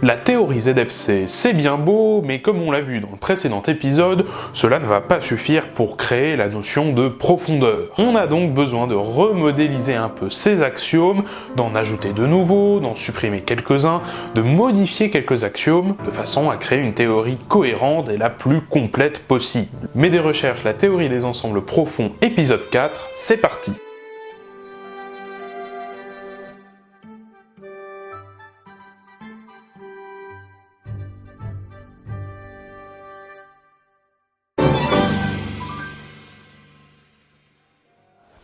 La théorie ZFC, c'est bien beau, mais comme on l'a vu dans le précédent épisode, cela ne va pas suffire pour créer la notion de profondeur. On a donc besoin de remodéliser un peu ces axiomes, d'en ajouter de nouveaux, d'en supprimer quelques-uns, de modifier quelques axiomes, de façon à créer une théorie cohérente et la plus complète possible. Mais des recherches, la théorie des ensembles profonds, épisode 4, c'est parti!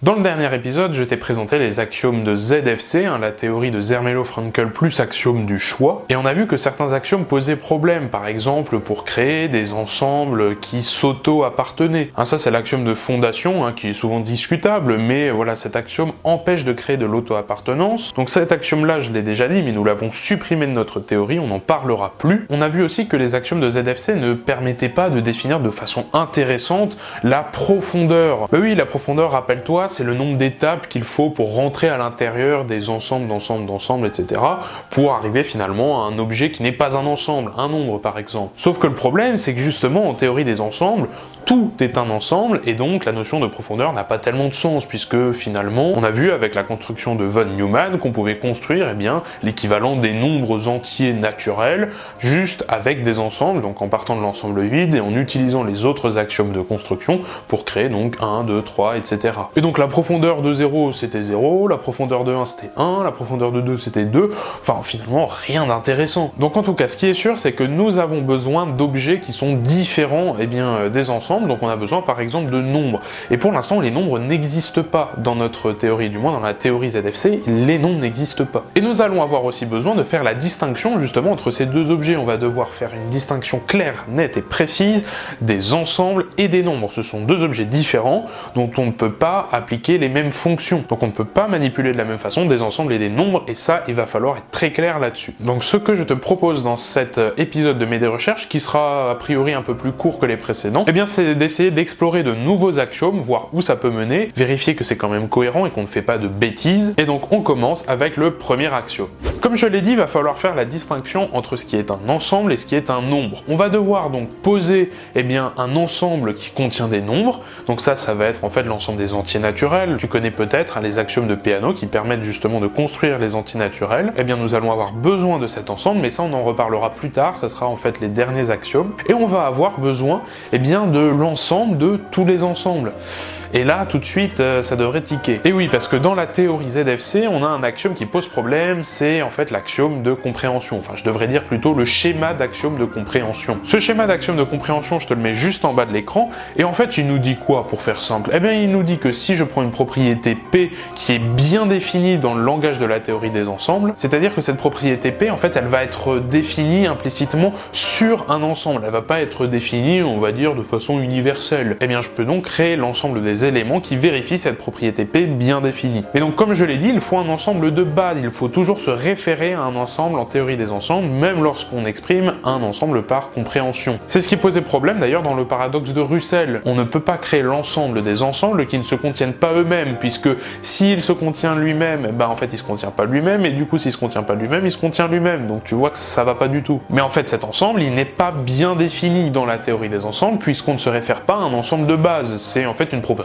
Dans le dernier épisode, je t'ai présenté les axiomes de ZFC, la théorie de Zermelo-Fraenkel plus axiome du choix, et on a vu que certains axiomes posaient problème, par exemple pour créer des ensembles qui s'auto-appartenaient. Ça c'est l'axiome de fondation, qui est souvent discutable, mais voilà, cet axiome empêche de créer de l'auto-appartenance. Donc cet axiome-là, je l'ai déjà dit, mais nous l'avons supprimé de notre théorie, on n'en parlera plus. On a vu aussi que les axiomes de ZFC ne permettaient pas de définir de façon intéressante la profondeur. Bah oui, la profondeur, rappelle-toi, c'est le nombre d'étapes qu'il faut pour rentrer à l'intérieur des ensembles, etc. pour arriver finalement à un objet qui n'est pas un ensemble, un nombre par exemple. Sauf que le problème, c'est que justement, en théorie des ensembles, tout est un ensemble, et donc la notion de profondeur n'a pas tellement de sens, puisque finalement, on a vu avec la construction de von Neumann qu'on pouvait construire l'équivalent des nombres entiers naturels, juste avec des ensembles, donc en partant de l'ensemble vide, et en utilisant les autres axiomes de construction pour créer donc 1, 2, 3, etc. Et donc la profondeur de 0 c'était 0, la profondeur de 1 c'était 1, la profondeur de 2 c'était 2, enfin finalement rien d'intéressant. Donc en tout cas, ce qui est sûr, c'est que nous avons besoin d'objets qui sont différents des ensembles. Donc on a besoin par exemple de nombres. Et pour l'instant, les nombres n'existent pas dans notre théorie, du moins dans la théorie ZFC, les nombres n'existent pas. Et nous allons avoir aussi besoin de faire la distinction justement entre ces deux objets. On va devoir faire une distinction claire, nette et précise des ensembles et des nombres. Ce sont deux objets différents dont on ne peut pas appliquer les mêmes fonctions. Donc on ne peut pas manipuler de la même façon des ensembles et des nombres, et ça, il va falloir être très clair là-dessus. Donc ce que je te propose dans cet épisode de mes recherches, qui sera a priori un peu plus court que les précédents, c'est d'essayer d'explorer de nouveaux axiomes, voir où ça peut mener, vérifier que c'est quand même cohérent et qu'on ne fait pas de bêtises, et donc on commence avec le premier axiome. Comme je l'ai dit, il va falloir faire la distinction entre ce qui est un ensemble et ce qui est un nombre. On va devoir donc poser un ensemble qui contient des nombres, donc ça va être en fait l'ensemble des entiers naturels. Tu connais peut-être les axiomes de Peano qui permettent justement de construire les entiers naturels. Nous allons avoir besoin de cet ensemble, mais ça on en reparlera plus tard, ça sera en fait les derniers axiomes, et on va avoir besoin de l'ensemble de tous les ensembles. Et là, tout de suite, ça devrait tiquer. Et oui, parce que dans la théorie ZFC, on a un axiome qui pose problème, c'est en fait l'axiome de compréhension. Enfin, je devrais dire plutôt le schéma d'axiome de compréhension. Ce schéma d'axiome de compréhension, je te le mets juste en bas de l'écran, et en fait, il nous dit quoi, pour faire simple? Il nous dit que si je prends une propriété P qui est bien définie dans le langage de la théorie des ensembles, c'est-à-dire que cette propriété P, en fait, elle va être définie implicitement sur un ensemble. Elle va pas être définie, on va dire, de façon universelle. Je peux donc créer l'ensemble des éléments qui vérifient cette propriété P bien définie. Et donc, comme je l'ai dit, il faut un ensemble de base. Il faut toujours se référer à un ensemble en théorie des ensembles, même lorsqu'on exprime un ensemble par compréhension. C'est ce qui posait problème d'ailleurs dans le paradoxe de Russell. On ne peut pas créer l'ensemble des ensembles qui ne se contiennent pas eux-mêmes, puisque s'il se contient lui-même, en fait il se contient pas lui-même, et du coup s'il se contient pas lui-même, il se contient lui-même. Donc tu vois que ça va pas du tout. Mais en fait cet ensemble, il n'est pas bien défini dans la théorie des ensembles, puisqu'on ne se réfère pas à un ensemble de base. C'est en fait une propriété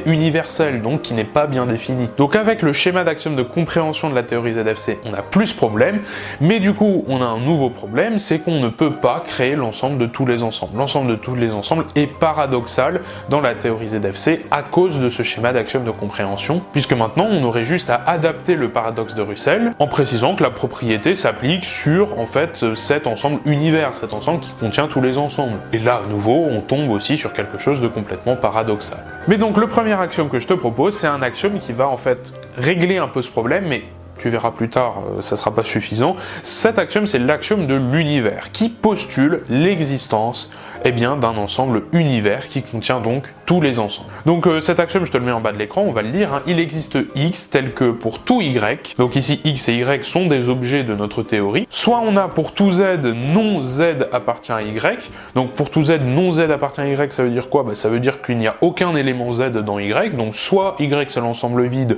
universelle, donc qui n'est pas bien définie. Donc avec le schéma d'axiome de compréhension de la théorie ZFC, on a plus de problème, mais du coup on a un nouveau problème, c'est qu'on ne peut pas créer l'ensemble de tous les ensembles. L'ensemble de tous les ensembles est paradoxal dans la théorie ZFC à cause de ce schéma d'axiome de compréhension, puisque maintenant on aurait juste à adapter le paradoxe de Russell en précisant que la propriété s'applique sur en fait cet ensemble univers, cet ensemble qui contient tous les ensembles. Et là à nouveau on tombe aussi sur quelque chose de complètement paradoxal. Mais donc le premier axiome que je te propose, c'est un axiome qui va en fait régler un peu ce problème, mais tu verras plus tard, ça sera pas suffisant. Cet axiome, c'est l'axiome de l'univers, qui postule l'existence d'un ensemble univers qui contient donc tous les ensembles. Donc cet axiome, je te le mets en bas de l'écran, on va le lire, hein. Il existe x tel que pour tout y, donc ici x et y sont des objets de notre théorie, soit on a pour tout z non z appartient à y, donc pour tout z non z appartient à y, ça veut dire quoi? Ça veut dire qu'il n'y a aucun élément z dans y, donc soit y c'est l'ensemble vide,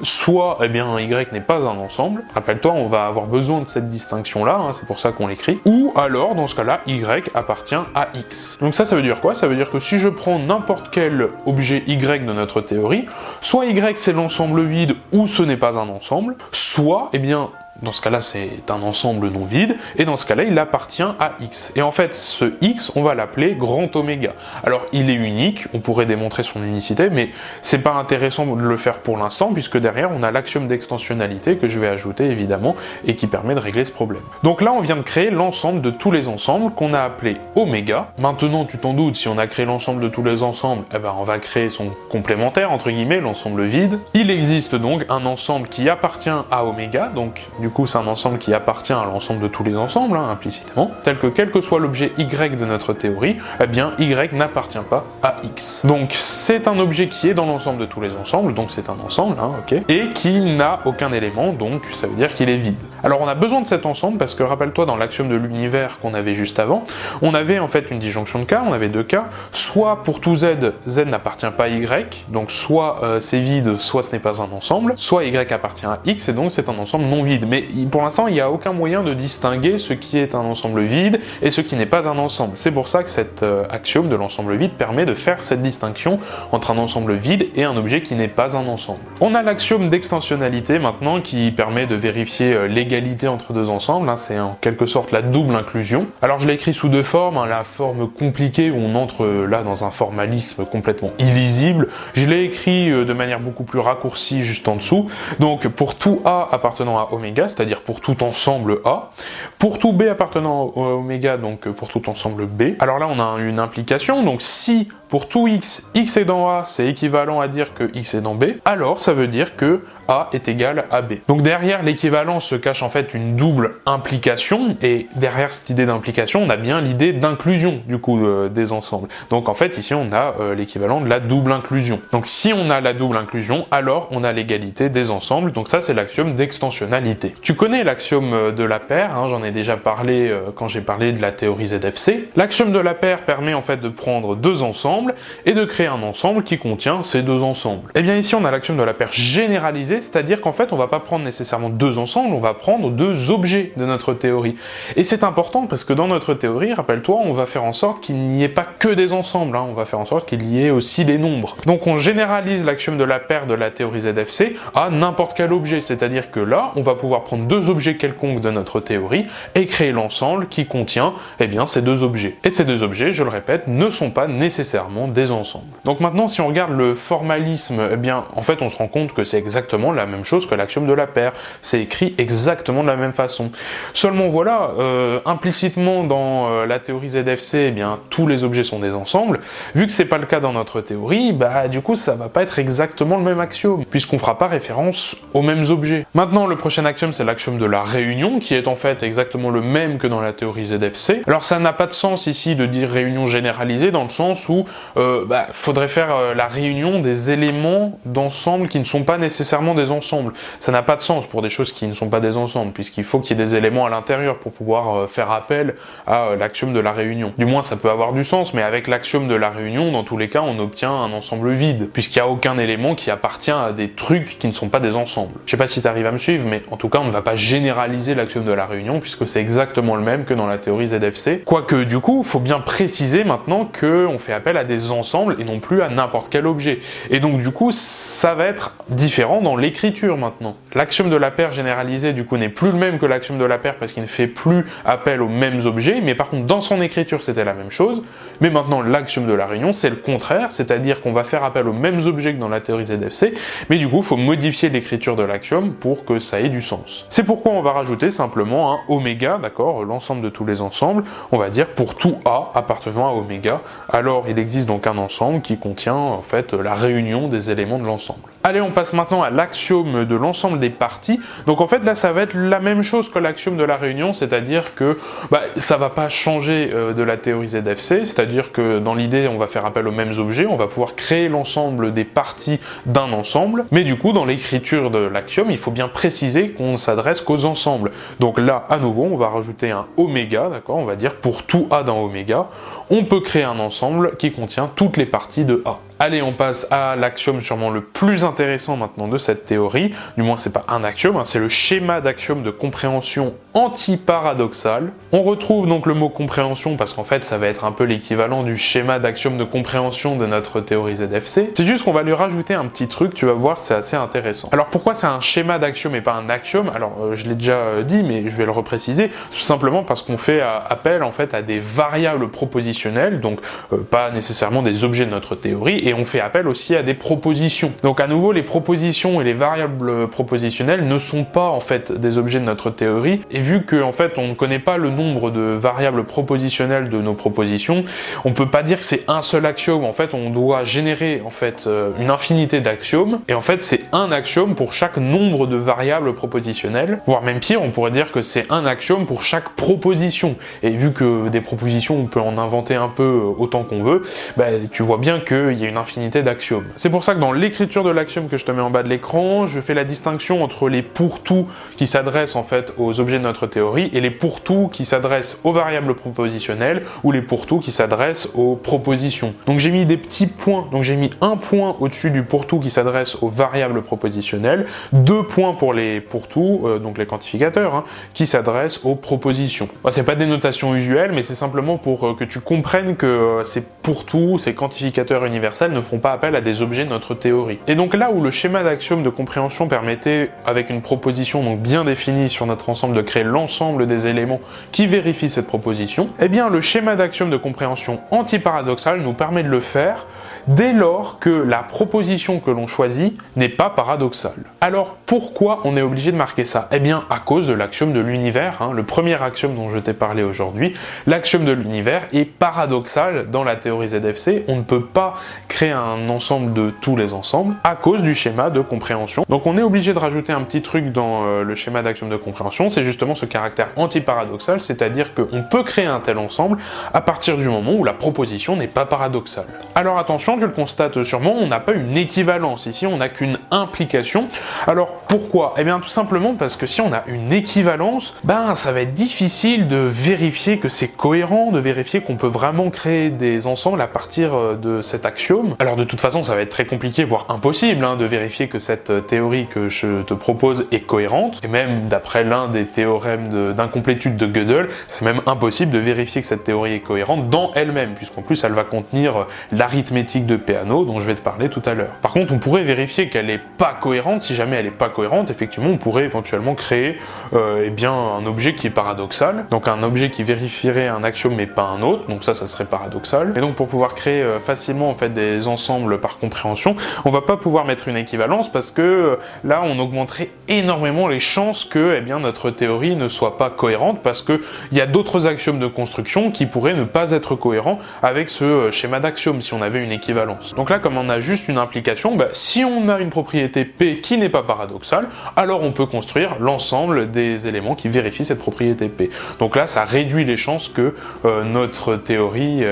soit eh bien y n'est pas un ensemble. Rappelle-toi, on va avoir besoin de cette distinction là, hein, c'est pour ça qu'on l'écrit. Ou alors, dans ce cas-là, y appartient à x. Donc ça veut dire quoi? Ça veut dire que si je prends n'importe quel objet y de notre théorie, soit y c'est l'ensemble vide ou ce n'est pas un ensemble, soit, eh bien, dans ce cas-là, c'est un ensemble non vide, et dans ce cas-là, il appartient à x. Et en fait, ce x, on va l'appeler grand oméga. Alors, il est unique, on pourrait démontrer son unicité, mais c'est pas intéressant de le faire pour l'instant, puisque derrière, on a l'axiome d'extensionnalité que je vais ajouter, évidemment, et qui permet de régler ce problème. Donc là, on vient de créer l'ensemble de tous les ensembles qu'on a appelé oméga. Maintenant, tu t'en doutes, si on a créé l'ensemble de tous les ensembles, eh ben, on va créer son complémentaire, entre guillemets, l'ensemble vide. Il existe donc un ensemble qui appartient à oméga, donc du coup, c'est un ensemble qui appartient à l'ensemble de tous les ensembles, hein, implicitement, tel que quel que soit l'objet y de notre théorie, eh bien, y n'appartient pas à x. Donc, c'est un objet qui est dans l'ensemble de tous les ensembles, donc c'est un ensemble, hein, ok, et qui n'a aucun élément, donc ça veut dire qu'il est vide. Alors, on a besoin de cet ensemble parce que, rappelle-toi, dans l'axiome de l'univers qu'on avait juste avant, on avait en fait une disjonction de cas, on avait deux cas, soit pour tout z, z n'appartient pas à y, donc soit c'est vide, soit ce n'est pas un ensemble, soit y appartient à x, et donc c'est un ensemble non vide. Mais pour l'instant, il n'y a aucun moyen de distinguer ce qui est un ensemble vide et ce qui n'est pas un ensemble. C'est pour ça que cet axiome de l'ensemble vide permet de faire cette distinction entre un ensemble vide et un objet qui n'est pas un ensemble. On a l'axiome d'extensionnalité maintenant qui permet de vérifier l'égalité entre deux ensembles, hein, c'est en quelque sorte la double inclusion. Alors je l'ai écrit sous deux formes, hein, la forme compliquée où on entre là dans un formalisme complètement illisible. Je l'ai écrit de manière beaucoup plus raccourcie juste en dessous. Donc pour tout A appartenant à oméga, c'est-à-dire pour tout ensemble A, pour tout B appartenant à oméga, donc pour tout ensemble B. Alors là on a une implication, donc si pour tout x est dans A, c'est équivalent à dire que x est dans B, alors ça veut dire que A est égal à B. Donc derrière l'équivalence se cache en fait une double implication, et derrière cette idée d'implication, on a bien l'idée d'inclusion du coup des ensembles. Donc en fait ici on a l'équivalent de la double inclusion. Donc si on a la double inclusion, alors on a l'égalité des ensembles, donc ça c'est l'axiome d'extensionnalité. Tu connais l'axiome de la paire, hein, j'en ai déjà parlé quand j'ai parlé de la théorie ZFC. L'axiome de la paire permet en fait de prendre deux ensembles et de créer un ensemble qui contient ces deux ensembles. Et bien ici on a l'axiome de la paire généralisée, c'est-à-dire qu'en fait on va pas prendre nécessairement deux ensembles, on va prendre deux objets de notre théorie. Et c'est important parce que dans notre théorie, rappelle-toi, on va faire en sorte qu'il n'y ait pas que des ensembles, hein, on va faire en sorte qu'il y ait aussi des nombres. Donc on généralise l'axiome de la paire de la théorie ZFC à n'importe quel objet, c'est-à-dire que là on va pouvoir prendre deux objets quelconques de notre théorie et créer l'ensemble qui contient eh bien, ces deux objets. Et ces deux objets, je le répète, ne sont pas nécessairement des ensembles. Donc maintenant, si on regarde le formalisme, eh bien, en fait, on se rend compte que c'est exactement la même chose que l'axiome de la paire. C'est écrit exactement de la même façon. Seulement, voilà, implicitement dans la théorie ZFC, eh bien, tous les objets sont des ensembles. Vu que c'est pas le cas dans notre théorie, bah, du coup, ça va pas être exactement le même axiome, puisqu'on fera pas référence aux mêmes objets. Maintenant, le prochain axiome, c'est l'axiome de la réunion, qui est en fait exactement le même que dans la théorie ZFC. Alors, ça n'a pas de sens ici de dire réunion généralisée, dans le sens où faudrait faire la réunion des éléments d'ensemble qui ne sont pas nécessairement des ensembles. Ça n'a pas de sens pour des choses qui ne sont pas des ensembles, puisqu'il faut qu'il y ait des éléments à l'intérieur pour pouvoir faire appel à l'axiome de la réunion. Du moins, ça peut avoir du sens, mais avec l'axiome de la réunion, dans tous les cas, on obtient un ensemble vide, puisqu'il n'y a aucun élément qui appartient à des trucs qui ne sont pas des ensembles. Je sais pas si tu arrives à me suivre, mais en tout cas, on ne va pas généraliser l'axiome de la réunion, puisque c'est exactement le même que dans la théorie ZFC. Quoique, du coup, il faut bien préciser maintenant qu'on fait appel à des ensembles et non plus à n'importe quel objet. Et donc du coup, ça va être différent dans l'écriture maintenant. L'axiome de la paire généralisée du coup n'est plus le même que l'axiome de la paire parce qu'il ne fait plus appel aux mêmes objets, mais par contre dans son écriture c'était la même chose. Mais maintenant l'axiome de la réunion c'est le contraire, c'est-à-dire qu'on va faire appel aux mêmes objets que dans la théorie ZFC, mais du coup il faut modifier l'écriture de l'axiome pour que ça ait du sens. équivalence. C'est pourquoi on va rajouter simplement un oméga, d'accord, l'ensemble de tous les ensembles, on va dire pour tout A appartenant à oméga, alors il existe donc un ensemble qui contient en fait la réunion des éléments de l'ensemble. Allez, on passe maintenant à l'axiome de l'ensemble des parties. Donc en fait là ça va être la même chose que l'axiome de la réunion, c'est-à-dire que ça va pas changer de la théorie ZFC, c'est-à-dire que dans l'idée on va faire appel aux mêmes objets, on va pouvoir créer l'ensemble des parties d'un ensemble, mais du coup dans l'écriture de l'axiome il faut bien préciser qu'on ne s'adresse qu'aux ensembles. Donc là à nouveau on va rajouter un oméga, d'accord, on va dire pour tout A dans oméga, on peut créer un ensemble qui contient toutes les parties de A. Allez, on passe à l'axiome sûrement le plus intéressant maintenant de cette théorie, du moins c'est pas un axiome, hein, c'est le schéma d'axiome de compréhension antiparadoxale. On retrouve donc le mot compréhension parce qu'en fait ça va être un peu l'équivalent du schéma d'axiome de compréhension de notre théorie ZFC. C'est juste qu'on va lui rajouter un petit truc, tu vas voir, c'est assez intéressant. Alors pourquoi c'est un schéma d'axiome et pas un axiome? Alors je l'ai déjà dit mais je vais le repréciser, tout simplement parce qu'on fait appel en fait à des variables propositionnelles, donc pas nécessairement des objets de notre théorie, et on fait appel aussi à des propositions. Donc à nouveau, les propositions et les variables propositionnelles ne sont pas en fait des objets de notre théorie, et vu que en fait on ne connaît pas le nombre de variables propositionnelles de nos propositions, on peut pas dire que c'est un seul axiome. En fait on doit générer en fait une infinité d'axiomes, et en fait c'est un axiome pour chaque nombre de variables propositionnelles, voire même pire, on pourrait dire que c'est un axiome pour chaque proposition. Et vu que des propositions on peut en inventer un peu autant qu'on veut, tu vois bien qu'il y a une infinité d'axiomes. C'est pour ça que dans l'écriture de l'axiome que je te mets en bas de l'écran, je fais la distinction entre les pour-tout qui s'adressent en fait aux objets de notre théorie et les pour-tout qui s'adressent aux variables propositionnelles ou les pour-tout qui s'adressent aux propositions. Donc j'ai mis des petits points, donc j'ai mis un point au-dessus du pour-tout qui s'adresse aux variables propositionnelles, 2 points pour les pour-tout, donc les quantificateurs, hein, qui s'adressent aux propositions. C'est pas des notations usuelles, mais c'est simplement pour que tu comprennes que ces pour-tout, ces quantificateurs universels ne font pas appel à des objets de notre théorie. Et donc là où le schéma d'axiome de compréhension permettait, avec une proposition donc bien définie sur notre ensemble, de créer l'ensemble des éléments qui vérifient cette proposition, eh bien le schéma d'axiome de compréhension antiparadoxale nous permet de le faire dès lors que la proposition que l'on choisit n'est pas paradoxale. Alors pourquoi on est obligé de marquer ça? Eh bien à cause de l'axiome de l'univers, hein, le premier axiome dont je t'ai parlé aujourd'hui. L'axiome de l'univers est paradoxal dans la théorie ZFC, on ne peut pas créer un ensemble de tous les ensembles à cause du schéma de compréhension. Donc on est obligé de rajouter un petit truc dans le schéma d'axiome de compréhension, c'est justement ce caractère antiparadoxal, c'est-à-dire qu'on peut créer un tel ensemble à partir du moment où la proposition n'est pas paradoxale. Alors attention, tu le constates sûrement, on n'a pas une équivalence ici, on n'a qu'une implication. Alors pourquoi? Eh bien tout simplement parce que si on a une équivalence, ça va être difficile de vérifier que c'est cohérent, de vérifier qu'on peut vraiment créer des ensembles à partir de cet axiome. Alors de toute façon ça va être très compliqué, voire impossible, de vérifier que cette théorie que je te propose est cohérente, et même d'après l'un des théorèmes d'incomplétude de Gödel, c'est même impossible de vérifier que cette théorie est cohérente dans elle-même, puisqu'en plus elle va contenir l'arithmétique de Peano dont je vais te parler tout à l'heure. Par contre, on pourrait vérifier qu'elle n'est pas cohérente. Si jamais elle n'est pas cohérente, effectivement, on pourrait éventuellement créer un objet qui est paradoxal, donc un objet qui vérifierait un axiome mais pas un autre, donc ça serait paradoxal. Et donc pour pouvoir créer facilement en fait des ensembles par compréhension, on va pas pouvoir mettre une équivalence parce que là on augmenterait énormément les chances que notre théorie ne soit pas cohérente, parce que il y a d'autres axiomes de construction qui pourraient ne pas être cohérents avec ce schéma d'axiome si on avait une équivalence. Donc là, comme on a juste une implication, si on a une propriété P qui n'est pas paradoxale, alors on peut construire l'ensemble des éléments qui vérifient cette propriété P. Donc là, ça réduit les chances que notre théorie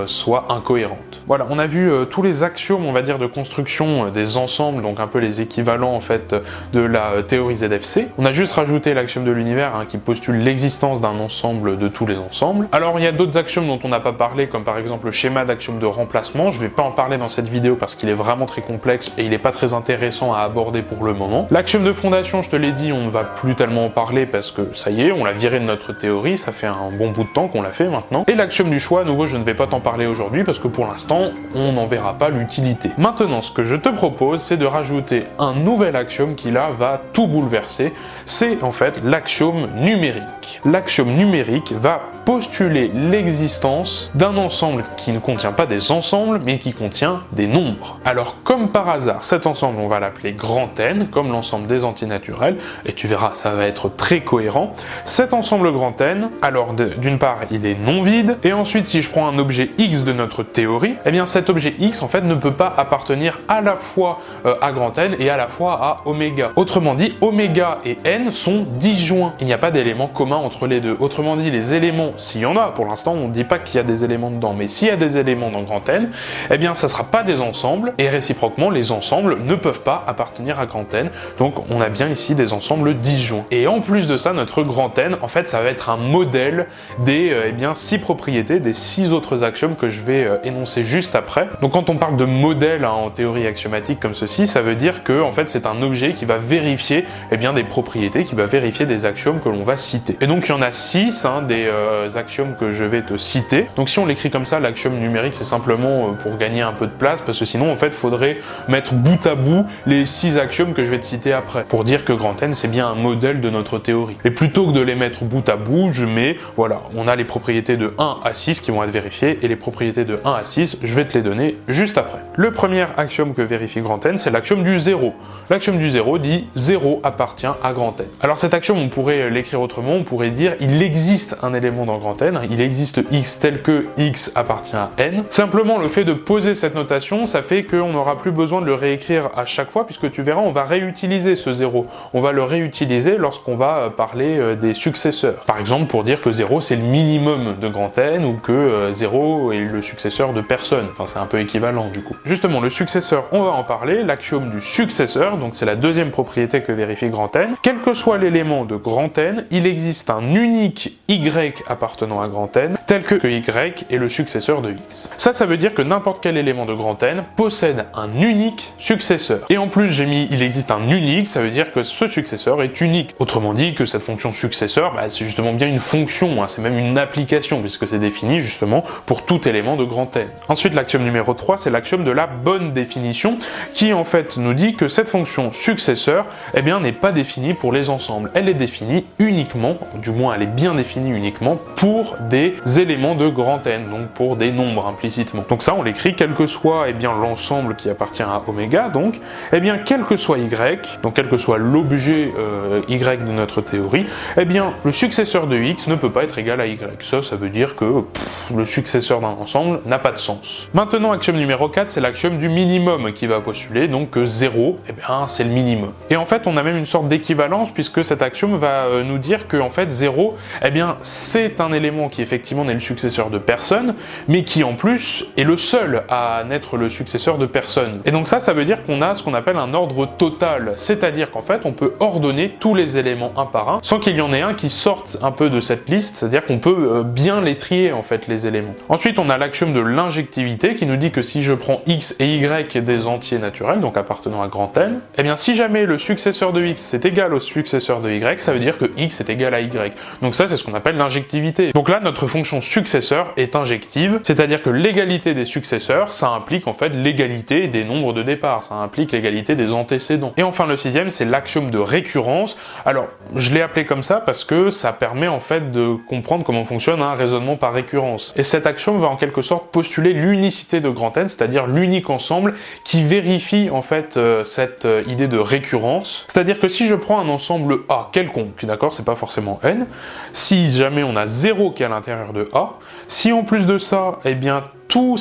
soit incohérente. Voilà, on a vu tous les axiomes, on va dire, de construction des ensembles, donc un peu les équivalents en fait de la théorie ZFC. On a juste rajouté l'axiome de l'univers qui postule l'existence d'un ensemble de tous les ensembles. Alors il y a d'autres axiomes dont on n'a pas parlé, comme par exemple le schéma d'axiome de remplacement. Je vais pas en parler dans cette vidéo parce qu'il est vraiment très complexe et il n'est pas très intéressant à aborder pour le moment. L'axiome de fondation, je te l'ai dit, on ne va plus tellement en parler parce que ça y est, on l'a viré de notre théorie, ça fait un bon bout de temps qu'on l'a fait maintenant. Et l'axiome du choix, à nouveau, je ne vais pas t'en parler aujourd'hui parce que pour l'instant, on n'en verra pas l'utilité. Maintenant, ce que je te propose, c'est de rajouter un nouvel axiome qui là va tout bouleverser. C'est en fait l'axiome numérique. L'axiome numérique va postuler l'existence d'un ensemble qui ne contient pas des ensembles, mais et qui contient des nombres. Alors comme par hasard, cet ensemble on va l'appeler grand N, comme l'ensemble des antinaturels, et tu verras ça va être très cohérent. Cet ensemble grand N, alors d'une part il est non vide, et ensuite si je prends un objet X de notre théorie, eh bien cet objet X en fait ne peut pas appartenir à la fois à grand N et à la fois à oméga. Autrement dit, oméga et N sont disjoints. Il n'y a pas d'éléments communs entre les deux. Autrement dit, les éléments, s'il y en a, pour l'instant on ne dit pas qu'il y a des éléments dedans, mais s'il y a des éléments dans grand N, eh bien ça ne sera pas des ensembles, et réciproquement les ensembles ne peuvent pas appartenir à grand N, donc on a bien ici des ensembles disjoints. Et en plus de ça, notre grand N, en fait ça va être un modèle des 6 propriétés, des 6 autres axiomes que je vais énoncer juste après. Donc quand on parle de modèle en théorie axiomatique comme ceci, ça veut dire que en fait c'est un objet qui va vérifier des propriétés, qui va vérifier des axiomes que l'on va citer. Et donc il y en a 6 des axiomes que je vais te citer. Donc si on l'écrit comme ça, l'axiome numérique c'est simplement pour gagner un peu de place, parce que sinon en fait faudrait mettre bout à bout les 6 axiomes que je vais te citer après, pour dire que grand N c'est bien un modèle de notre théorie. Et plutôt que de les mettre bout à bout, je mets, voilà, on a les propriétés de 1 à 6 qui vont être vérifiées, et les propriétés de 1 à 6, je vais te les donner juste après. Le premier axiome que vérifie grand N, c'est l'axiome du 0. L'axiome du 0 dit 0 appartient à grand N. Alors cet axiome, on pourrait l'écrire autrement, on pourrait dire il existe un élément dans grand N, il existe X tel que X appartient à N. Simplement le fait de poser cette notation, ça fait qu'on n'aura plus besoin de le réécrire à chaque fois, puisque tu verras, on va réutiliser ce 0. On va le réutiliser lorsqu'on va parler des successeurs. Par exemple, pour dire que 0 c'est le minimum de grand N, ou que 0 est le successeur de personne. Enfin, c'est un peu équivalent du coup. Justement, le successeur, on va en parler, l'axiome du successeur, donc c'est la deuxième propriété que vérifie grand N. Quel que soit l'élément de grand N, il existe un unique Y appartenant à grand N, tel que Y est le successeur de X. Ça veut dire que n'importe quel élément de grand N possède un unique successeur. Et en plus, j'ai mis il existe un unique, ça veut dire que ce successeur est unique. Autrement dit, que cette fonction successeur, c'est justement bien une fonction, c'est même une application, puisque c'est défini justement pour tout élément de grand N. Ensuite, l'axiome numéro 3, c'est l'axiome de la bonne définition, qui en fait nous dit que cette fonction successeur, n'est pas définie pour les ensembles. Elle est définie uniquement, du moins elle est bien définie uniquement, pour des éléments de grand N, donc pour des nombres implicitement. Donc ça, on l'écrit, quel que soit l'ensemble qui appartient à oméga, donc, quel que soit Y, donc quel que soit l'objet Y de notre théorie, le successeur de X ne peut pas être égal à Y. Ça veut dire que le successeur d'un ensemble n'a pas de sens. Maintenant, axiome numéro 4, c'est l'axiome du minimum qui va postuler, donc que 0, c'est le minimum. Et en fait, on a même une sorte d'équivalence, puisque cet axiome va nous dire que en fait 0, c'est un élément qui effectivement n'est le successeur de personne, mais qui en plus est le seul à n'être le successeur de personne. Et donc ça veut dire qu'on a ce qu'on appelle un ordre total, c'est-à-dire qu'en fait on peut ordonner tous les éléments un par un, sans qu'il y en ait un qui sorte un peu de cette liste, c'est-à-dire qu'on peut bien les trier en fait les éléments. Ensuite on a l'axiome de l'injectivité qui nous dit que si je prends X et Y des entiers naturels, donc appartenant à grand N, si jamais le successeur de X c'est égal au successeur de Y, ça veut dire que X est égal à Y. Donc ça c'est ce qu'on appelle l'injectivité. Donc là notre fonction successeur est injective, c'est-à-dire que l'égalité des successeurs, ça implique en fait l'égalité des nombres de départ, ça implique l'égalité des antécédents. Et enfin le sixième, c'est l'axiome de récurrence. Alors je l'ai appelé comme ça parce que ça permet en fait de comprendre comment fonctionne un raisonnement par récurrence. Et cet axiome va en quelque sorte postuler l'unicité de grand N, c'est-à-dire l'unique ensemble qui vérifie en fait cette idée de récurrence. C'est-à-dire que si je prends un ensemble A quelconque, d'accord, c'est pas forcément N, si jamais on a 0 qui est à l'intérieur de A, si en plus de ça, tous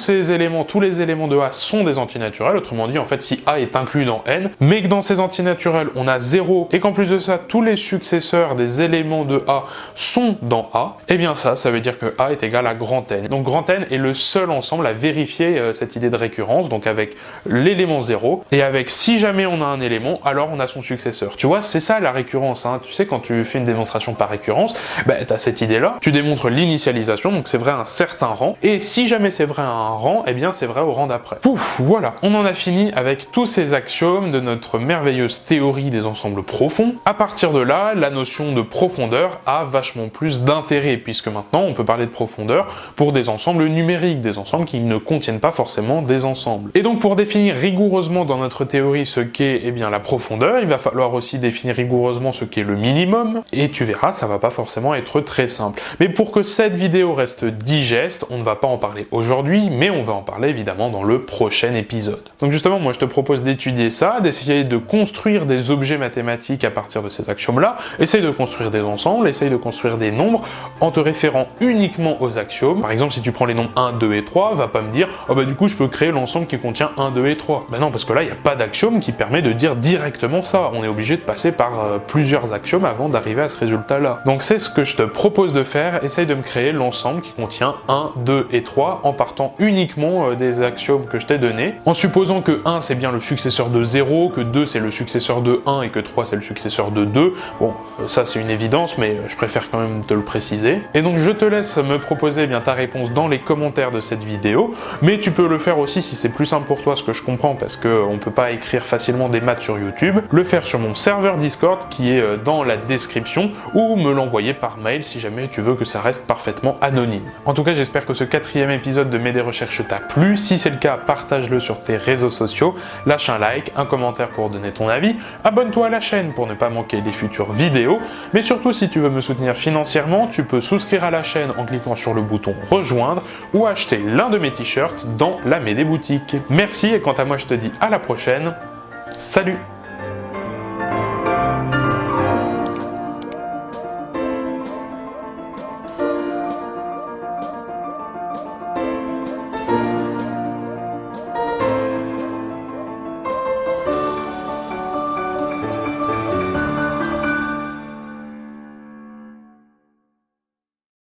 les éléments de A sont des antinaturels, autrement dit, en fait, si A est inclus dans N, mais que dans ces antinaturels, on a 0, et qu'en plus de ça, tous les successeurs des éléments de A sont dans A, ça veut dire que A est égal à grand N. Donc grand N est le seul ensemble à vérifier cette idée de récurrence, donc avec l'élément 0, et avec si jamais on a un élément, alors on a son successeur. Tu vois, c'est ça la récurrence, Tu sais, quand tu fais une démonstration par récurrence, t'as cette idée-là, tu démontres l'initialisation, donc c'est vrai à un certain rang, et si jamais c'est vrai à un rang, c'est vrai au rang d'après. Pouf, voilà, on en a fini avec tous ces axiomes de notre merveilleuse théorie des ensembles profonds. À partir de là, la notion de profondeur a vachement plus d'intérêt, puisque maintenant on peut parler de profondeur pour des ensembles numériques, des ensembles qui ne contiennent pas forcément des ensembles. Et donc pour définir rigoureusement dans notre théorie ce qu'est la profondeur, il va falloir aussi définir rigoureusement ce qu'est le minimum, et tu verras, ça va pas forcément être très simple. Mais pour que cette vidéo reste digeste, on ne va pas en parler aujourd'hui, aujourd'hui, mais on va en parler évidemment dans le prochain épisode. Donc justement, moi je te propose d'étudier ça, d'essayer de construire des objets mathématiques à partir de ces axiomes-là, essaye de construire des ensembles, essaye de construire des nombres en te référant uniquement aux axiomes. Par exemple, si tu prends les nombres 1, 2 et 3, va pas me dire « Oh bah du coup je peux créer l'ensemble qui contient 1, 2 et 3 ». Bah non, parce que là, il n'y a pas d'axiome qui permet de dire directement ça. On est obligé de passer par plusieurs axiomes avant d'arriver à ce résultat-là. Donc c'est ce que je te propose de faire, essaye de me créer l'ensemble qui contient 1, 2 et 3 en partant uniquement des axiomes que je t'ai donnés, en supposant que 1 c'est bien le successeur de 0, que 2 c'est le successeur de 1 et que 3 c'est le successeur de 2. Bon, ça c'est une évidence, mais je préfère quand même te le préciser. Et donc je te laisse me proposer ta réponse dans les commentaires de cette vidéo, mais tu peux le faire aussi si c'est plus simple pour toi, ce que je comprends, parce qu'on peut pas écrire facilement des maths sur YouTube, le faire sur mon serveur Discord qui est dans la description, ou me l'envoyer par mail si jamais tu veux que ça reste parfaitement anonyme. En tout cas, j'espère que ce 4e épisode de Mes Recherches t'a plu. Si c'est le cas, partage-le sur tes réseaux sociaux, lâche un like, un commentaire pour donner ton avis, abonne-toi à la chaîne pour ne pas manquer les futures vidéos, mais surtout si tu veux me soutenir financièrement, tu peux souscrire à la chaîne en cliquant sur le bouton rejoindre ou acheter l'un de mes t-shirts dans la Médé boutique. Merci et quant à moi je te dis à la prochaine, salut!